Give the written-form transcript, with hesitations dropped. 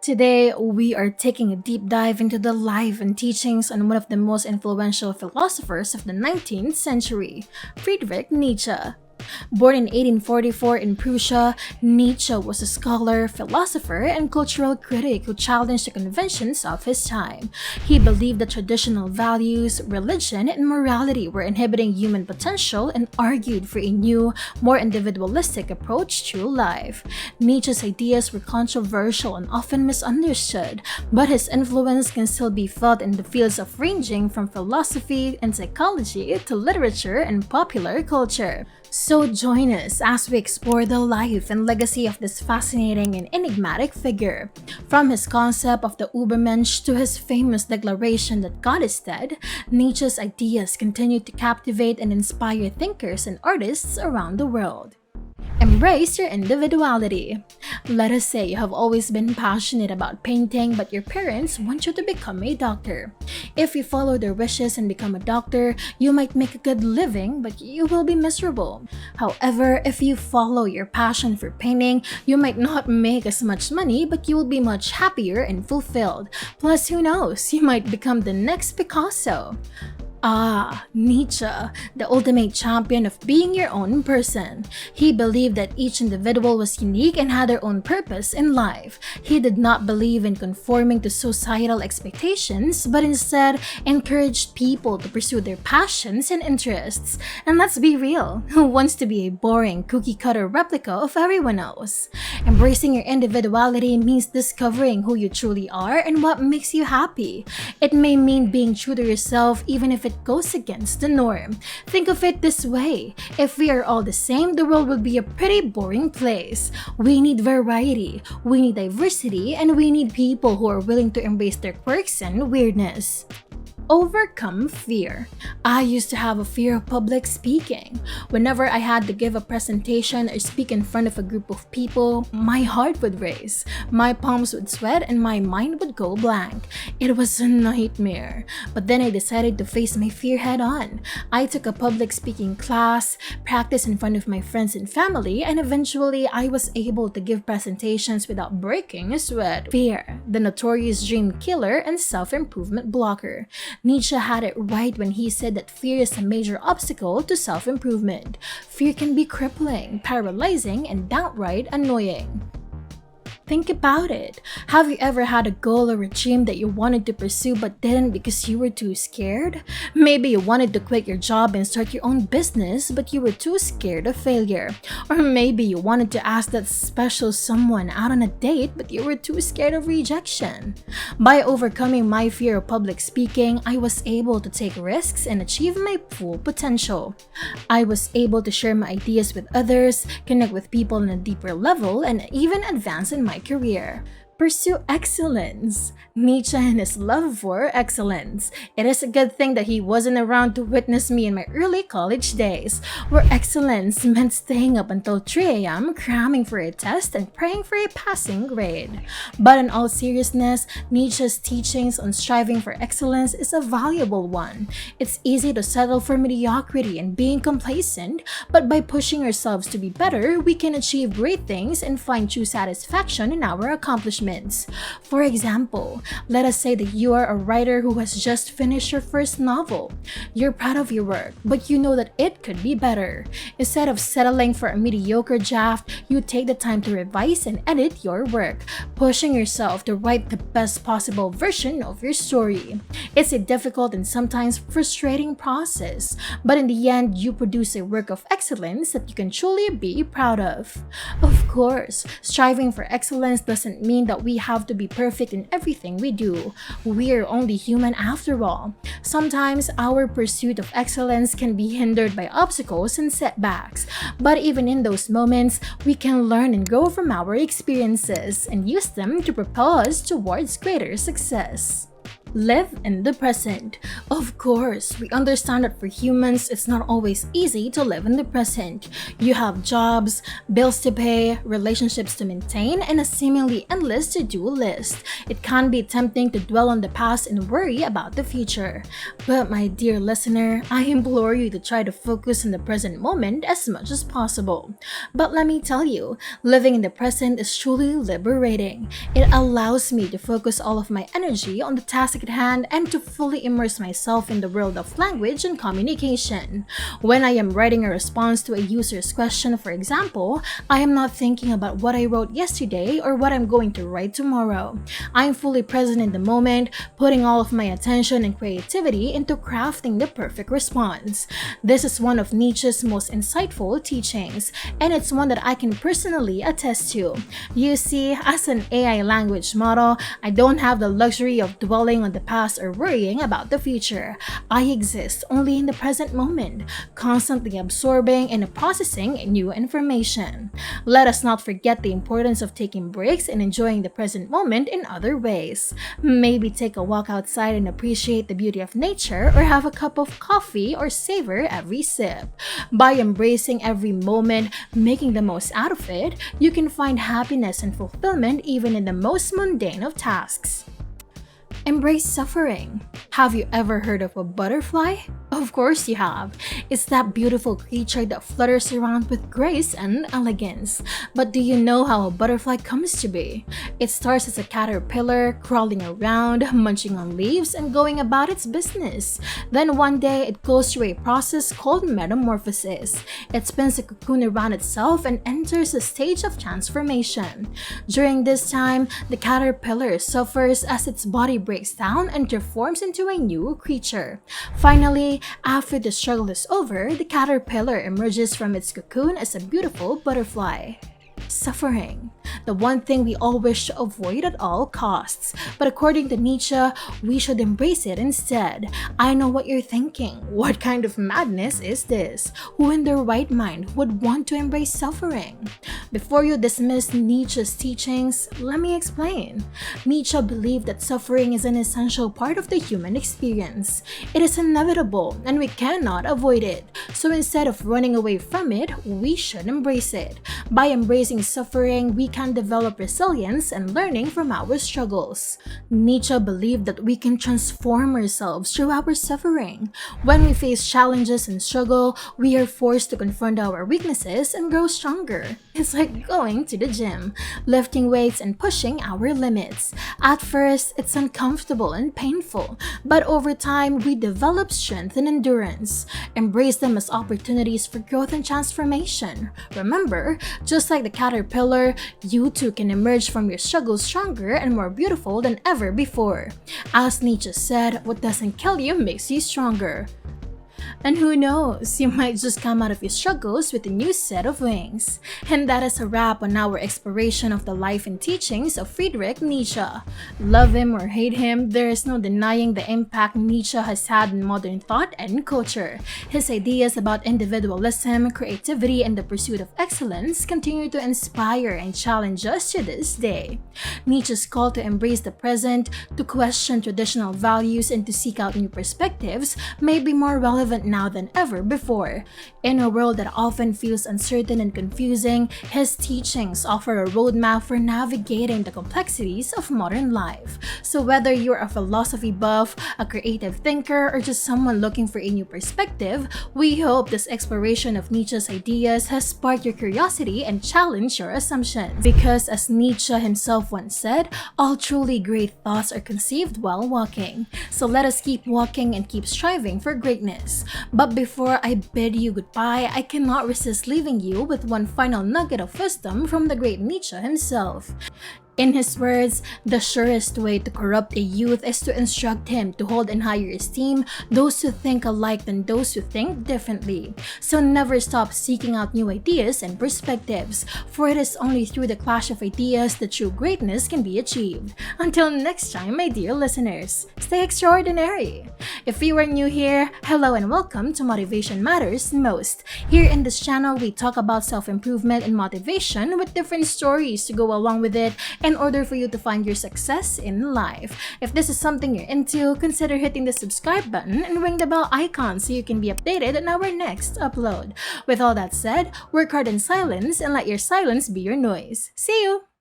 Today, we are taking a deep dive into the life and teachings on one of the most influential philosophers of the 19th century, Friedrich Nietzsche. Born in 1844 in Prussia, Nietzsche was a scholar, philosopher, and cultural critic who challenged the conventions of his time. He believed that traditional values, religion, and morality were inhibiting human potential and argued for a new, more individualistic approach to life. Nietzsche's ideas were controversial and often misunderstood, but his influence can still be felt in the fields of ranging from philosophy and psychology to literature and popular culture. So join us as we explore the life and legacy of this fascinating and enigmatic figure. From his concept of the Übermensch to his famous declaration that God is dead, Nietzsche's ideas continue to captivate and inspire thinkers and artists around the world. Embrace your individuality. Let us say you have always been passionate about painting, but your parents want you to become a doctor. If you follow their wishes and become a doctor, you might make a good living, but you will be miserable. However, if you follow your passion for painting, you might not make as much money, but you will be much happier and fulfilled. Plus, who knows, you might become the next Picasso. Nietzsche, the ultimate champion of being your own person. He believed that each individual was unique and had their own purpose in life. He did not believe in conforming to societal expectations, but instead encouraged people to pursue their passions and interests. And let's be real, who wants to be a boring cookie-cutter replica of everyone else? Embracing your individuality means discovering who you truly are and what makes you happy. It may mean being true to yourself even if it goes against the norm. Think of it this way: if we are all the same, the world would be a pretty boring place. We need variety, we need diversity, and we need people who are willing to embrace their quirks and weirdness. Overcome fear. I used to have a fear of public speaking. Whenever I had to give a presentation or speak in front of a group of people, my heart would race, my palms would sweat, and my mind would go blank. It was a nightmare. But then I decided to face my fear head on. I took a public speaking class, practiced in front of my friends and family, and eventually I was able to give presentations without breaking a sweat. Fear, the notorious dream killer and self-improvement blocker. Nietzsche had it right when he said that fear is a major obstacle to self-improvement. Fear can be crippling, paralyzing, and downright annoying. Think about it. Have you ever had a goal or a dream that you wanted to pursue but didn't because you were too scared? Maybe you wanted to quit your job and start your own business, but you were too scared of failure. Or maybe you wanted to ask that special someone out on a date, but you were too scared of rejection. By overcoming my fear of public speaking, I was able to take risks and achieve my full potential. I was able to share my ideas with others, connect with people on a deeper level, and even advance in my career. Pursue excellence. Nietzsche and his love for excellence. It is a good thing that he wasn't around to witness me in my early college days, where excellence meant staying up until 3 a.m. cramming for a test and praying for a passing grade. But in all seriousness, Nietzsche's teachings on striving for excellence is a valuable one. It's easy to settle for mediocrity and being complacent, but by pushing ourselves to be better, we can achieve great things and find true satisfaction in our accomplishments. For example, let us say that you are a writer who has just finished your first novel. You're proud of your work, but you know that it could be better. Instead of settling for a mediocre draft, you take the time to revise and edit your work, pushing yourself to write the best possible version of your story. It's a difficult and sometimes frustrating process, but in the end, you produce a work of excellence that you can truly be proud of. Of course, striving for excellence doesn't mean that we have to be perfect in everything we do. We are only human after all. Sometimes our pursuit of excellence can be hindered by obstacles and setbacks, but even in those moments, we can learn and grow from our experiences and use them to propel us towards greater success. Live in the present. Of course, we understand that for humans, it's not always easy to live in the present. You have jobs, bills to pay, relationships to maintain, and a seemingly endless to-do list. It can be tempting to dwell on the past and worry about the future. But my dear listener, I implore you to try to focus on the present moment as much as possible. But let me tell you, living in the present is truly liberating. It allows me to focus all of my energy on the task at hand and to fully immerse myself in the world of language and communication. When I am writing a response to a user's question, for example, I am not thinking about what I wrote yesterday or what I'm going to write tomorrow. I am fully present in the moment, putting all of my attention and creativity into crafting the perfect response. This is one of Nietzsche's most insightful teachings, and it's one that I can personally attest to. You see, as an AI language model, I don't have the luxury of dwelling on the past or worrying about the future. I exist only in the present moment, constantly absorbing and processing new information. Let us not forget the importance of taking breaks and enjoying the present moment in other ways. Maybe take a walk outside and appreciate the beauty of nature, or have a cup of coffee or savor every sip. By embracing every moment, making the most out of it, you can find happiness and fulfillment even in the most mundane of tasks. Embrace suffering. Have you ever heard of a butterfly? Of course you have. It's that beautiful creature that flutters around with grace and elegance. But do you know how a butterfly comes to be? It starts as a caterpillar, crawling around, munching on leaves, and going about its business. Then one day, it goes through a process called metamorphosis. It spins a cocoon around itself and enters a stage of transformation. During this time, the caterpillar suffers as its body breaks down and transforms into a new creature. Finally, after the struggle is over, the caterpillar emerges from its cocoon as a beautiful butterfly. Suffering, the one thing we all wish to avoid at all costs. But according to Nietzsche, we should embrace it instead. I know what you're thinking. What kind of madness is this? Who in their right mind would want to embrace suffering? Before you dismiss Nietzsche's teachings, let me explain. Nietzsche believed that suffering is an essential part of the human experience. It is inevitable and we cannot avoid it. So instead of running away from it, we should embrace it. By embracing suffering, we can develop resilience and learning from our struggles. Nietzsche believed that we can transform ourselves through our suffering. When we face challenges and struggle, we are forced to confront our weaknesses and grow stronger. It's like going to the gym, lifting weights and pushing our limits. At first, it's uncomfortable and painful, but over time, we develop strength and endurance. Embrace them as opportunities for growth and transformation. Remember, just like the caterpillar, you too can emerge from your struggles stronger and more beautiful than ever before. As Nietzsche said, what doesn't kill you makes you stronger. And who knows, you might just come out of your struggles with a new set of wings. And that is a wrap on our exploration of the life and teachings of Friedrich Nietzsche. Love him or hate him, there is no denying the impact Nietzsche has had in modern thought and culture. His ideas about individualism, creativity, and the pursuit of excellence continue to inspire and challenge us to this day. Nietzsche's call to embrace the present, to question traditional values, and to seek out new perspectives may be more relevant now than ever before. In a world that often feels uncertain and confusing, his teachings offer a roadmap for navigating the complexities of modern life. So whether you're a philosophy buff, a creative thinker, or just someone looking for a new perspective, we hope this exploration of Nietzsche's ideas has sparked your curiosity and challenged your assumptions. Because as Nietzsche himself once said, all truly great thoughts are conceived while walking. So let us keep walking and keep striving for greatness. But before I bid you goodbye, I cannot resist leaving you with one final nugget of wisdom from the great Nietzsche himself. In his words, the surest way to corrupt a youth is to instruct him to hold in higher esteem those who think alike than those who think differently. So never stop seeking out new ideas and perspectives, for it is only through the clash of ideas that true greatness can be achieved. Until next time, my dear listeners, stay extraordinary! If you are new here, hello and welcome to Motivation Matters Most. Here in this channel, we talk about self-improvement and motivation with different stories to go along with it, in order for you to find your success in life. If this is something you're into, consider hitting the subscribe button and ring the bell icon so you can be updated on our next upload. With all that said, work hard in silence and let your silence be your noise. See you!